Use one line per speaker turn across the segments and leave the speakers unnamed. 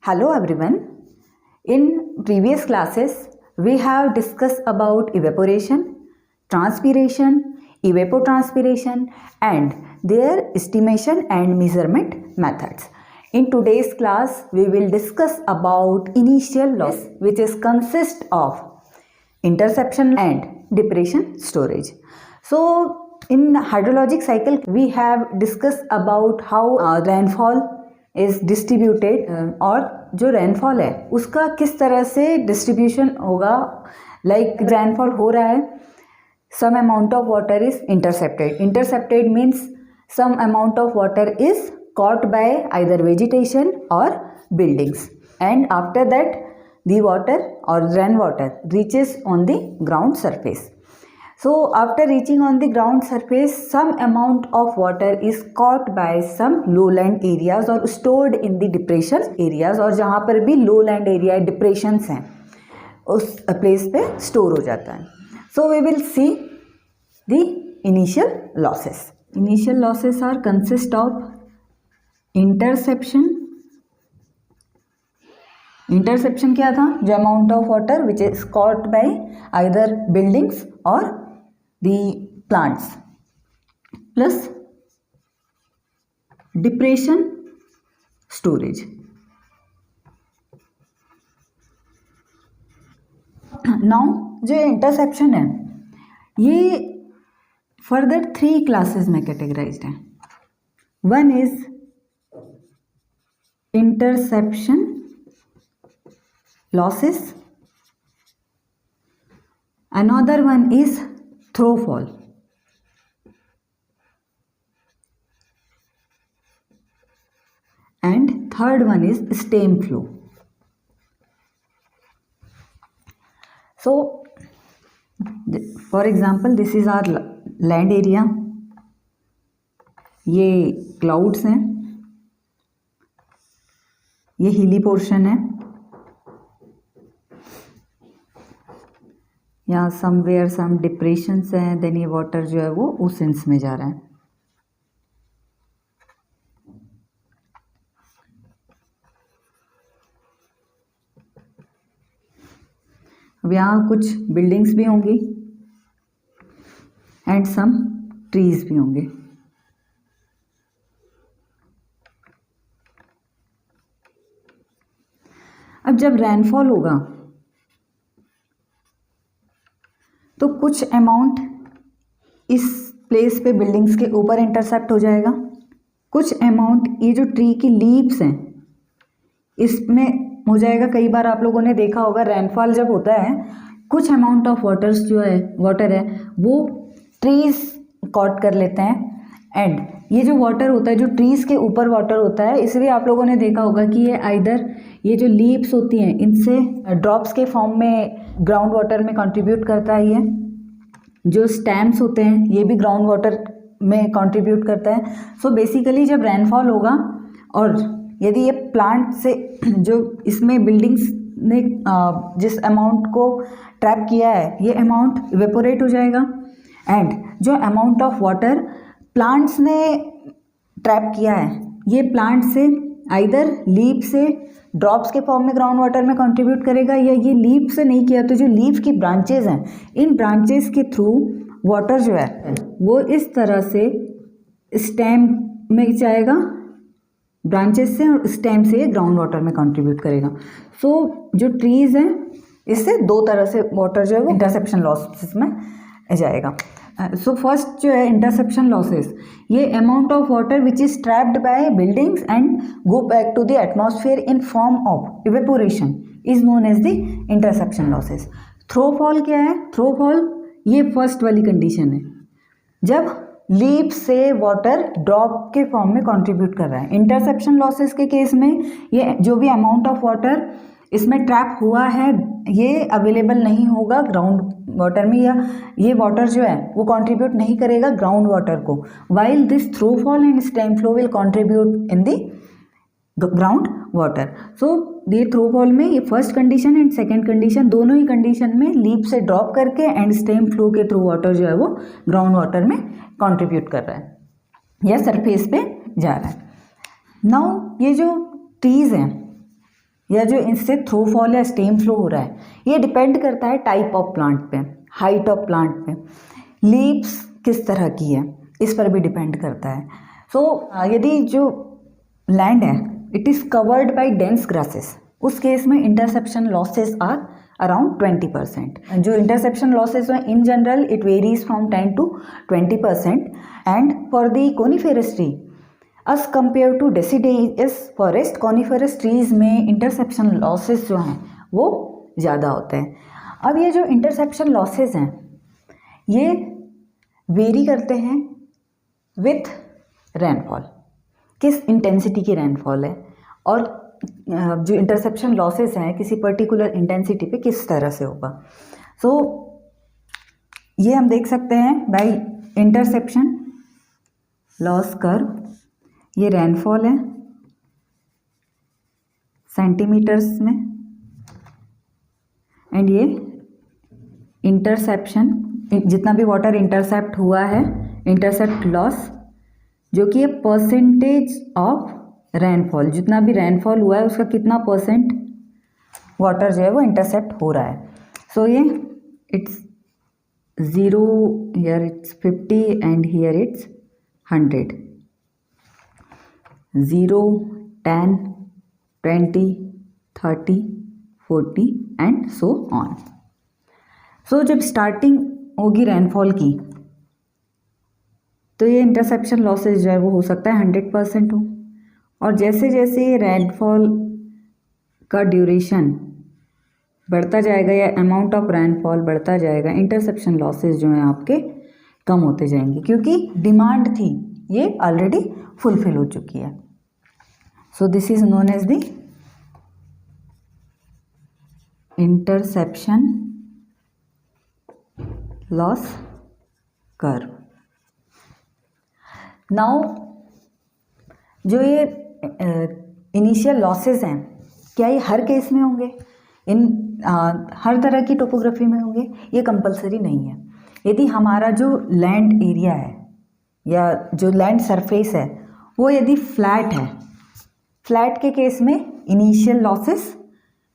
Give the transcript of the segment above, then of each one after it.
Hello everyone. In previous classes, we have discussed about evaporation, transpiration, evapotranspiration and their estimation and measurement methods. In today's class, we will discuss about initial loss, which is consist of interception and depression storage. So in hydrologic cycle, we have discussed about how rainfall is distributed और जो rainfall है उसका किस तरह से distribution होगा. Like rainfall हो रहा है, some amount of water is intercepted means some amount of water is caught by either vegetation or buildings, and after that the water or rainwater reaches on the ground surface. So after reaching on the ground surface, some amount of water is caught by some lowland areas or stored in the depression areas, और जहाँ पर भी lowland area depressions हैं उस place पे store हो जाता है. So we will see the initial losses. Initial losses are consist of interception. Interception क्या था? जो amount of water which is caught by either buildings और the plants, plus depression storage. Now जो interception है ये फर्दर 3 क्लासेस में categorised है. One is interception losses, another one is throwfall, and third one is stem flow. So for example, this is our land area. ये clouds हैं, ये hilly portion है, यहाँ समवेयर सम डिप्रेशंस हैं. देन ये water जो है वो उस सेंस में जा रहा है. अब यहाँ कुछ बिल्डिंग्स भी होंगी एंड सम ट्रीज भी होंगे. अब जब रेनफॉल होगा तो कुछ अमाउंट इस प्लेस पे बिल्डिंग्स के ऊपर इंटरसेप्ट हो जाएगा, कुछ अमाउंट ये जो ट्री की लीव्स हैं इसमें हो जाएगा. कई बार आप लोगों ने देखा होगा रेनफॉल जब होता है कुछ अमाउंट ऑफ वाटर है वो ट्रीज कॉट कर लेते हैं, एंड ये जो वाटर होता है जो ट्रीज के ऊपर वाटर होता है, इसलिए आप लोगों ने देखा होगा कि ये आइदर ये जो लीव्स होती हैं इनसे ड्रॉप्स के फॉर्म में ग्राउंड वाटर में कंट्रीब्यूट करता है. ये जो स्टेम्स होते हैं ये भी ग्राउंड वाटर में कंट्रीब्यूट करता है. सो बेसिकली जब रेनफॉल होगा और यदि ये प्लांट से जो इसमें बिल्डिंग्स ने जिस अमाउंट को ट्रैप किया है ये अमाउंट इवेपोरेट हो जाएगा, एंड जो अमाउंट ऑफ वाटर प्लांट्स ने ट्रैप किया है ये प्लांट से आइदर लीफ से ड्रॉप्स के फॉर्म में ग्राउंड वाटर में कंट्रीब्यूट करेगा, या ये लीफ से नहीं किया तो जो लीफ की ब्रांचेज हैं इन ब्रांचेज के थ्रू वाटर जो है वो इस तरह से स्टेम में जाएगा, ब्रांचेस से और स्टेम से ग्राउंड वाटर में कंट्रीब्यूट करेगा. सो जो ट्रीज हैं इससे 2 तरह से वाटर जो है वो इंटरसेप्शन लॉसेस में जाएगा. सो फर्स्ट जो है इंटरसेप्शन लॉसेस, ये amount of water which is trapped by buildings and go back to the atmosphere in form of evaporation is known as the interception losses. Throughfall क्या है? थ्रोफॉल ये फर्स्ट वाली condition है जब लीफ से वाटर ड्रॉप के form में contribute कर रहा है. इंटरसेप्शन लॉसेस के केस में ये जो भी अमाउंट ऑफ वाटर इसमें ट्रैप हुआ है ये अवेलेबल नहीं होगा ग्राउंड वाटर में, या ये वाटर जो है वो कंट्रीब्यूट नहीं करेगा ग्राउंड वाटर को, while this throughfall and stem flow will contribute in the ground water. So ये थ्रोफॉल में ये first condition and second condition दोनों ही कंडीशन में लीफ से ड्रॉप करके एंड स्टेम फ्लो के थ्रू वाटर जो है वो ग्राउंड वाटर में कंट्रीब्यूट कर रहा है या सरफेस पे जा रहा है. नाउ ये जो ट्रीज हैं या जो इससे थ्रो फॉल या स्टेम फ्लो हो रहा है, ये डिपेंड करता है टाइप ऑफ प्लांट पे, हाइट ऑफ प्लांट पे, लीव्स किस तरह की है इस पर भी डिपेंड करता है। सो यदि जो लैंड है it is covered by dense grasses, उस केस में इंटरसेप्शन लॉसेस आर अराउंड 20%। जो इंटरसेप्शन लॉसेस हैं in general it varies from 10 to 20%, and for the coniferous tree as compare to deciduous forest, coniferous trees में interception losses जो हैं वो ज़्यादा होते हैं। अब ये जो इंटरसेप्शन लॉसेस हैं ये वेरी करते हैं विथ रेनफॉल, किस इंटेंसिटी की रेनफॉल है और जो इंटरसेप्शन लॉसेस हैं किसी पर्टिकुलर इंटेंसिटी पे किस तरह से होगा। सो ये हम देख सकते हैं बाय इंटरसेप्शन लॉस कर्व, ये रेनफॉल है सेंटीमीटर्स में, एंड ये इंटरसेप्शन, जितना भी वाटर इंटरसेप्ट हुआ है, इंटरसेप्ट लॉस जो कि ये परसेंटेज ऑफ रेनफॉल, जितना भी रेनफॉल हुआ है उसका कितना परसेंट वाटर जो है वो इंटरसेप्ट हो रहा है। सो ये it's 0, here it's 50 and here it's 100, 0, 10, 20, 30, 40 and so on. So जब स्टार्टिंग होगी रेनफॉल की तो ये इंटरसेप्शन लॉसेज जो है वो हो सकता है 100% हो, और जैसे जैसे ये रेनफॉल का ड्यूरेशन बढ़ता जाएगा या अमाउंट ऑफ रेनफॉल बढ़ता जाएगा, इंटरसेप्शन लॉसेज जो हैं आपके कम होते जाएंगे, क्योंकि डिमांड थी ये ऑलरेडी फुलफिल हो चुकी है। So this is known as the interception loss curve. Now जो ये इनिशियल लॉसेस हैं क्या ये हर केस में होंगे, हर तरह की टोपोग्राफी में होंगे? ये कंपलसरी नहीं है। यदि हमारा जो लैंड एरिया है या जो लैंड सरफेस है वो यदि फ्लैट है, फ्लैट के केस में इनिशियल लॉसेस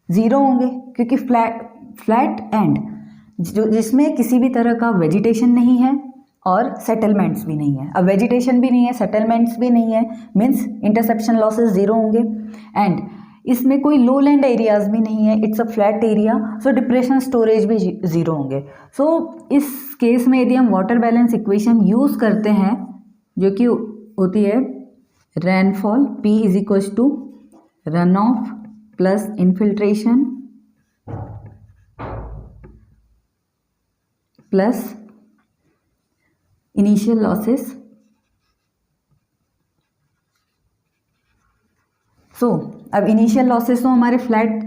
ज़ीरो होंगे, क्योंकि फ्लैट एंड जिसमें किसी भी तरह का वेजिटेशन नहीं है और सेटलमेंट्स भी नहीं है। अब वेजिटेशन भी नहीं है, सेटलमेंट्स भी नहीं है, मीन्स इंटरसेप्शन लॉसेस ज़ीरो होंगे, एंड इसमें कोई लो लैंड एरियाज भी नहीं है, it's a flat area, so depression storage भी ज़ीरो होंगे। सो इस केस में यदि हम वाटर बैलेंस इक्वेशन यूज़ करते हैं जो कि होती है rainfall P is equals to run off plus infiltration plus initial losses. So अब इनिशियल लॉसेस तो हमारे फ्लैट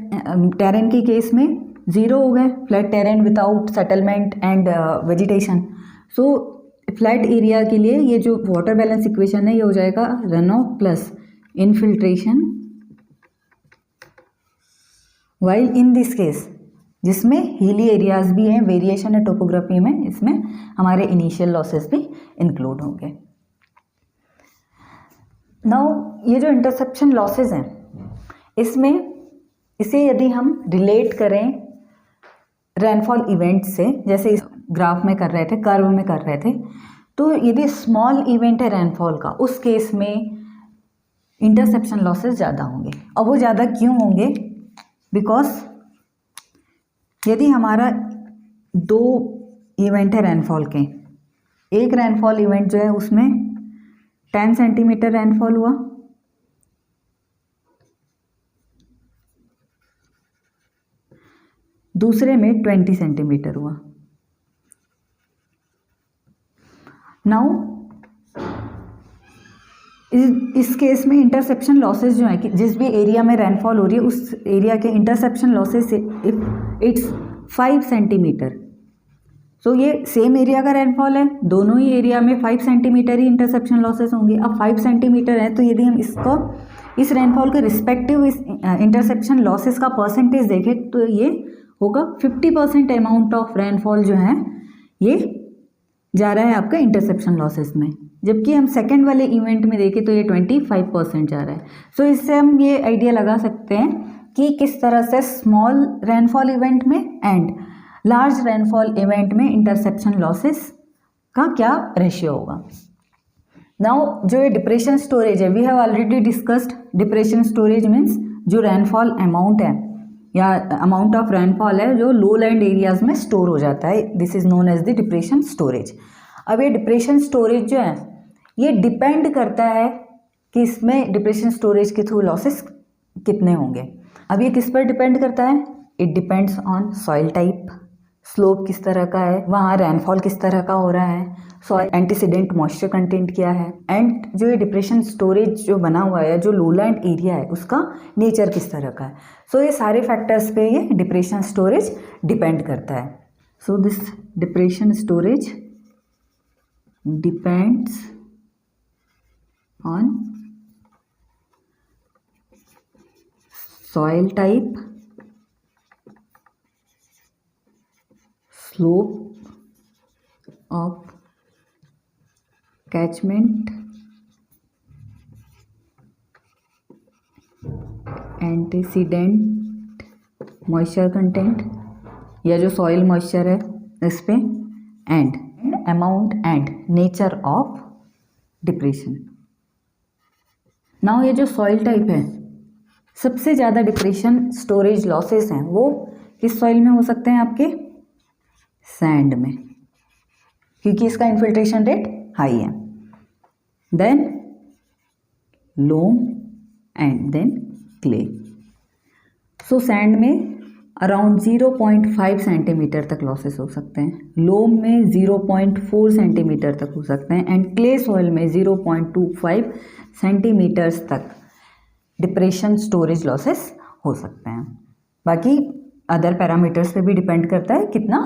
टेरेन के केस में ज़ीरो हो गए, flat terrain without settlement and vegetation. So flat area के लिए ये जो वाटर बैलेंस इक्वेशन है ये हो जाएगा run off plus infiltration, while in this case जिसमें हिली एरियाज भी हैं, वेरिएशन है टोपोग्राफी में, इसमें हमारे इनिशियल लॉसेस भी इंक्लूड होंगे। नाउ ये जो इंटरसेप्शन लॉसेस हैं इसमें इसे यदि हम रिलेट करें रेनफॉल इवेंट से, जैसे इस ग्राफ में कर रहे थे, कर्व में कर रहे थे, तो यदि स्मॉल इवेंट है रेनफॉल का उस केस में इंटरसेप्शन लॉसेस ज़्यादा होंगे। अब वो ज़्यादा क्यों होंगे? बिकॉज यदि हमारा दो इवेंट है रेनफॉल के, एक रेनफॉल इवेंट जो है उसमें 10 सेंटीमीटर रेनफॉल हुआ, दूसरे में 20 सेंटीमीटर हुआ। नाउ इस केस में इंटरसेप्शन लॉसेस जो है कि जिस भी एरिया में रेनफॉल हो रही है उस एरिया के interception losses if it's 5 centimetre, so ये सेम एरिया का रेनफॉल है, दोनों ही एरिया में 5 सेंटीमीटर ही इंटरसेप्शन लॉसेस होंगे। अब 5 सेंटीमीटर है तो यदि हम इसको इस रेनफॉल के रिस्पेक्टिव इस इंटरसेप्शन लॉसेस का परसेंटेज देखें तो ये होगा 50% अमाउंट ऑफ रेनफॉल जो है ये जा रहा है आपका इंटरसेप्शन लॉसेस में, जबकि हम सेकंड वाले इवेंट में देखें तो ये 25% जा रहा है। सो इससे हम ये आइडिया लगा सकते हैं कि किस तरह से स्मॉल रेनफॉल इवेंट में एंड लार्ज रेनफॉल इवेंट में इंटरसेप्शन लॉसेस का क्या रेशियो होगा। नाउ जो ये डिप्रेशन स्टोरेज है, we have already discussed depression storage means जो रेनफॉल अमाउंट है या अमाउंट ऑफ रेनफॉल है जो लो लैंड एरियाज में स्टोर हो जाता है, this is known as the depression storage. अब ये डिप्रेशन स्टोरेज जो है ये डिपेंड करता है कि इसमें डिप्रेशन स्टोरेज के थ्रू लॉसेस कितने होंगे। अब ये किस पर डिपेंड करता है, it depends on soil type, slope किस तरह का है, वहाँ रेनफॉल किस तरह का हो रहा है, सॉइल एंटीसीडेंट मॉइस्चर कंटेंट क्या है, एंड जो ये डिप्रेशन स्टोरेज जो बना हुआ है जो लोलैंड एरिया है उसका नेचर किस तरह का है। सो ये सारे फैक्टर्स पे ये डिप्रेशन स्टोरेज डिपेंड करता है। So this depression storage depends on soil type, slope of catchment, antecedent moisture content या जो soil moisture है इस पे, and amount and nature of depression। Now ये जो soil type है, सबसे ज़्यादा डिप्रेशन स्टोरेज लॉसेस हैं वो किस सॉइल में हो सकते हैं, आपके सैंड में, क्योंकि इसका इन्फिल्ट्रेशन रेट हाई है, then loam and then clay. So sand में अराउंड 0.5 सेंटीमीटर तक लॉसेस हो सकते हैं, लोम में 0.4 सेंटीमीटर तक हो सकते हैं, एंड क्ले सॉइल में 0.25 सेंटीमीटर्स तक डिप्रेशन स्टोरेज लॉसेस हो सकते हैं। बाकी अदर पैरामीटर्स पे भी डिपेंड करता है कितना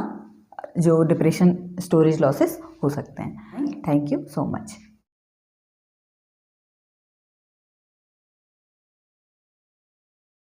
जो डिप्रेशन स्टोरेज लॉसेस हो सकते हैं। Thank you so much.